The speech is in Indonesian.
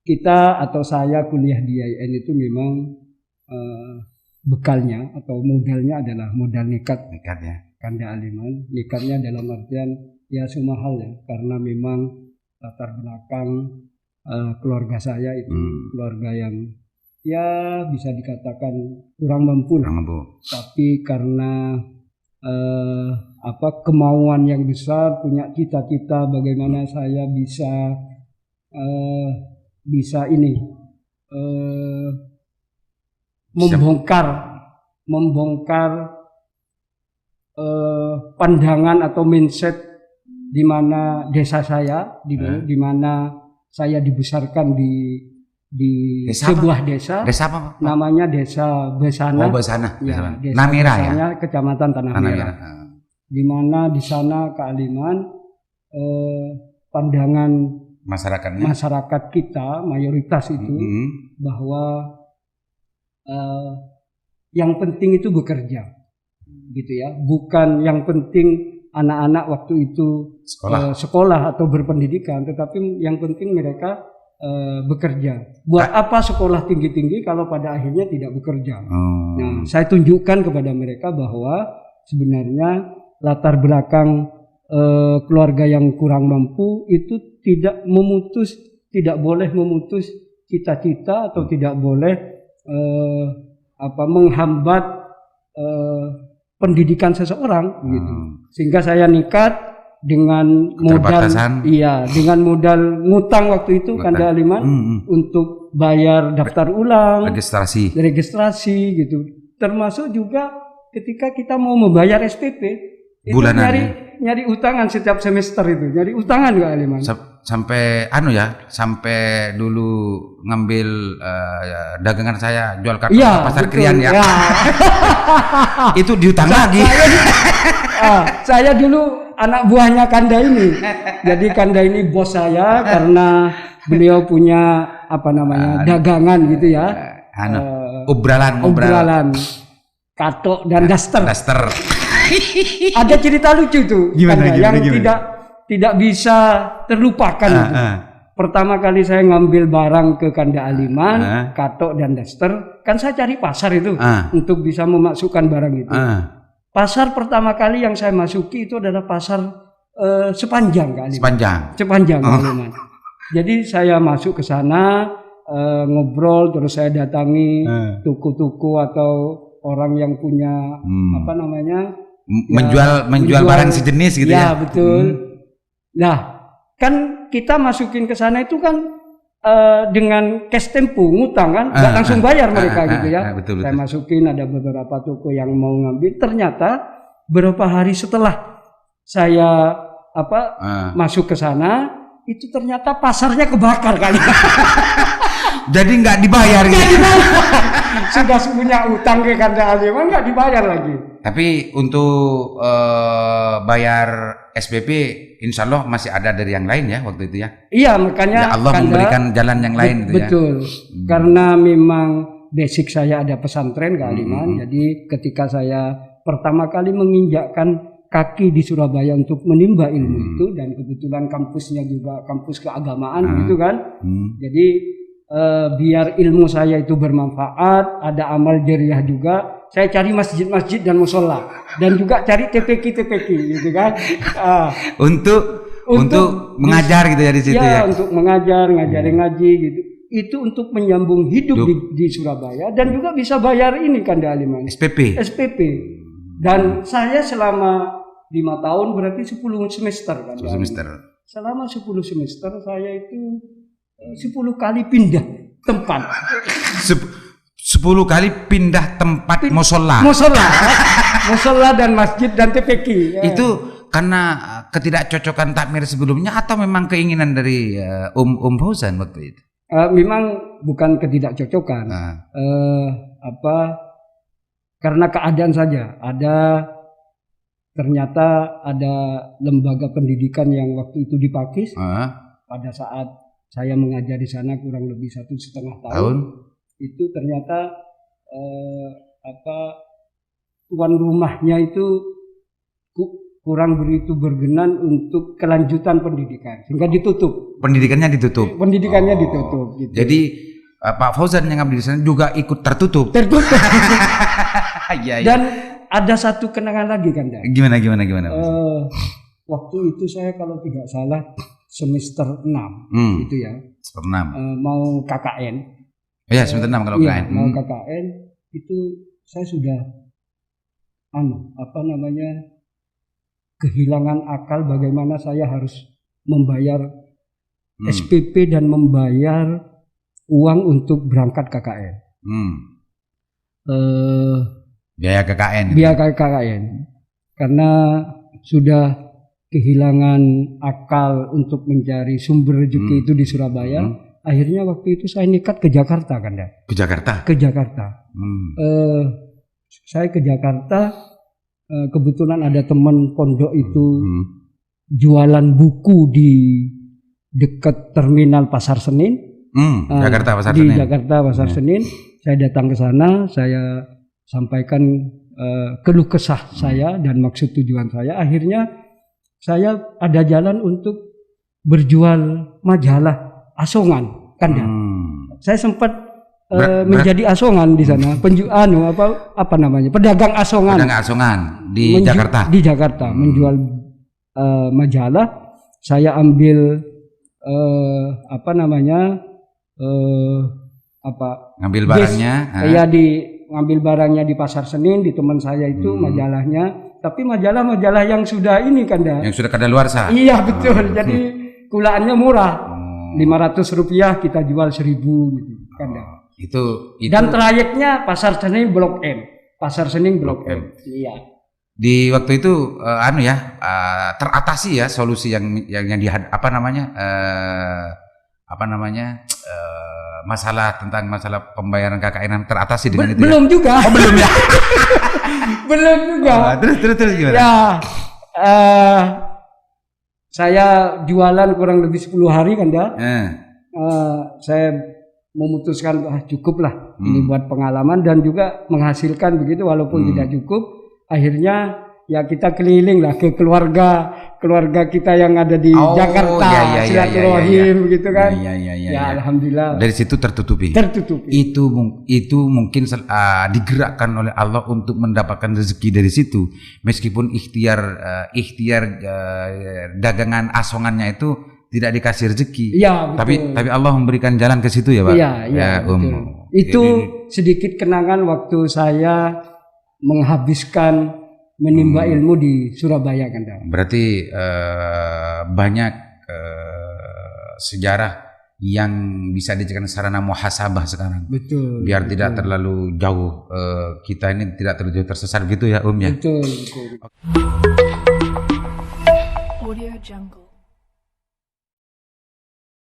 Kita atau saya kuliah di IAIN itu memang bekalnya atau modalnya adalah modal nekat. Nekat ya. Kanda Aliman. Nekatnya dalam artian ya semua hal ya, karena memang latar belakang keluarga saya itu keluarga yang ya bisa dikatakan kurang mampu lah. Tapi karena kemauan yang besar, punya cita-cita bagaimana saya bisa ini membongkar pandangan atau mindset di mana desa saya, di mana saya dibesarkan di sebuah desa. Desa apa? Namanya Desa Besana. Oh, Besana. Ya, Desa Namira Besana, ya. Kecamatan Tanah Merah. Di mana di sana kealiman pandangan masyarakat kita mayoritas itu bahwa yang penting itu bekerja, gitu ya. Bukan yang penting anak-anak waktu itu sekolah atau berpendidikan, tetapi yang penting mereka bekerja. Buat apa sekolah tinggi-tinggi kalau pada akhirnya tidak bekerja? Nah, saya tunjukkan kepada mereka bahwa sebenarnya latar belakang keluarga yang kurang mampu itu tidak boleh memutus cita-cita atau tidak boleh menghambat pendidikan seseorang gitu. Sehingga saya nekat dengan modal ngutang waktu itu Kanda Aliman untuk bayar daftar ulang, registrasi gitu. Termasuk juga ketika kita mau membayar SPP itu nyari utangan setiap semester itu, nyari utangan Kak Aliman. Sampai sampai dulu ngambil dagangan saya jual kartu pasar Krian ya. Itu diutang lagi. Saya dulu anak buahnya Kanda ini. Jadi Kanda ini bos saya karena beliau punya dagangan gitu ya. Obralan. Katok dan daster. Ada cerita lucu tuh yang tidak bisa terlupakan. Pertama kali saya ngambil barang ke Kanda Aliman, katok dan daster, kan saya cari pasar itu untuk bisa memasukkan barang itu. Pasar pertama kali yang saya masuki itu adalah pasar Sepanjang Kak Aliman. Sepanjang Kak Aliman. Jadi saya masuk ke sana, ngobrol, terus saya datangi tuku-tuku atau orang yang punya menjual barang sejenis gitu ya. Ya betul. Nah, kan kita masukin ke sana itu kan dengan cash tempo, ngutang kan, nggak langsung bayar mereka gitu ya. Betul. Saya masukin, ada beberapa toko yang mau ngambil. Ternyata beberapa hari setelah saya masuk ke sana, itu ternyata pasarnya kebakar kali. Jadi nggak dibayar gitu. Sudah punya utang ke Kanda Aliman nggak dibayar lagi. Tapi untuk bayar SPP, insya Allah masih ada dari yang lain ya waktu itu ya. Iya, makanya ya Allah memberikan jalan yang lain. Betul. Karena memang basic saya ada pesantren Kak Aliman. Jadi ketika saya pertama kali menginjakkan kaki di Surabaya untuk menimba ilmu itu, dan kebetulan kampusnya juga kampus keagamaan gitu kan. Jadi biar ilmu saya itu bermanfaat, ada amal jariah juga. Saya cari masjid-masjid dan musola, dan juga cari TPQ gitu kan. Untuk mengajar gitu ya di situ ya. Untuk ngajarin ngaji gitu. Itu untuk menyambung hidup di Surabaya, dan juga bisa bayar ini Kanda Aliman. SPP. Dan saya selama 5 tahun berarti 10 semester kan. 10 semester. Selama 10 semester saya itu 10 kali pindah tempat. 10 kali pindah tempat musola dan masjid dan TPQ. Ya. Itu karena ketidakcocokan takmir sebelumnya atau memang keinginan dari Fauzan waktu itu? Memang bukan ketidakcocokan. Karena keadaan saja. Ternyata ada lembaga pendidikan yang waktu itu di Pakis. Pada saat saya mengajar di sana kurang lebih 1,5 tahun. Itu ternyata tuan rumahnya itu kurang begitu berkenan untuk kelanjutan pendidikan, sehingga ditutup. Pendidikannya ditutup. Pendidikannya ditutup. Gitu. Jadi Pak Fauzan yang ngabdi di sana juga ikut tertutup. Tertutup. Ya, ya. Dan ada satu kenangan lagi kan, Gimana? Waktu itu saya kalau tidak salah semester 6 gitu ya. Semester 6. Mau KKN. Iya, semester 6 kalau KKN. Mau KKN itu saya sudah kehilangan akal bagaimana saya harus membayar SPP dan membayar uang untuk berangkat KKN. Biaya KKN. Biaya KKN. Karena sudah kehilangan akal untuk mencari sumber rezeki itu di Surabaya. Akhirnya waktu itu saya nekat ke Jakarta kan ya. Ke Jakarta? Ke Jakarta. Saya ke Jakarta, kebetulan ada teman pondok itu jualan buku di dekat terminal Pasar Senin. Jakarta Pasar di Senin. Jakarta Pasar Senin. Saya datang ke sana, saya sampaikan keluh kesah saya dan maksud tujuan saya. Akhirnya saya ada jalan untuk berjual majalah asongan kan ya. Saya sempat menjadi asongan di sana, pedagang asongan. Pedagang asongan di Jakarta. Di Jakarta menjual majalah. Saya ambil ngambil barangnya. Ngambil barangnya di Pasar Senin, di teman saya itu majalahnya. Tapi majalah-majalah yang sudah ini kan dah. Yang sudah kadaluarsa. Iya betul. Jadi kulaannya murah. Rp500 kita jual 1.000 gitu kan dah. Itu Dan trayeknya Pasar Senin Blok M. Pasar Senin Blok M. Iya. Di waktu itu teratasi ya solusi yang masalah pembayaran KKN teratasi dengan itu. Belum juga. Oh, belum ya. Belum juga. Terus gimana? Ya, saya jualan kurang lebih 10 hari kan dah. Saya memutuskan cukup lah ini buat pengalaman dan juga menghasilkan begitu walaupun tidak cukup. Akhirnya ya kita keliling lah ke keluarga kita yang ada di Jakarta, silaturahim gitu kan. Ya alhamdulillah. Dari situ tertutupi. Itu mungkin digerakkan oleh Allah untuk mendapatkan rezeki dari situ. Meskipun ikhtiar dagangan asongannya itu tidak dikasih rezeki. Ya, tapi Allah memberikan jalan ke situ ya, Pak. Iya, betul. Itu sedikit kenangan waktu saya menghabiskan menimba ilmu di Surabaya kan. Berarti banyak sejarah yang bisa dijadikan sarana muhasabah sekarang. Betul. Biar tidak terlalu jauh kita ini tidak terlalu jauh tersesat gitu ya, ya. Betul. Audio Jungle.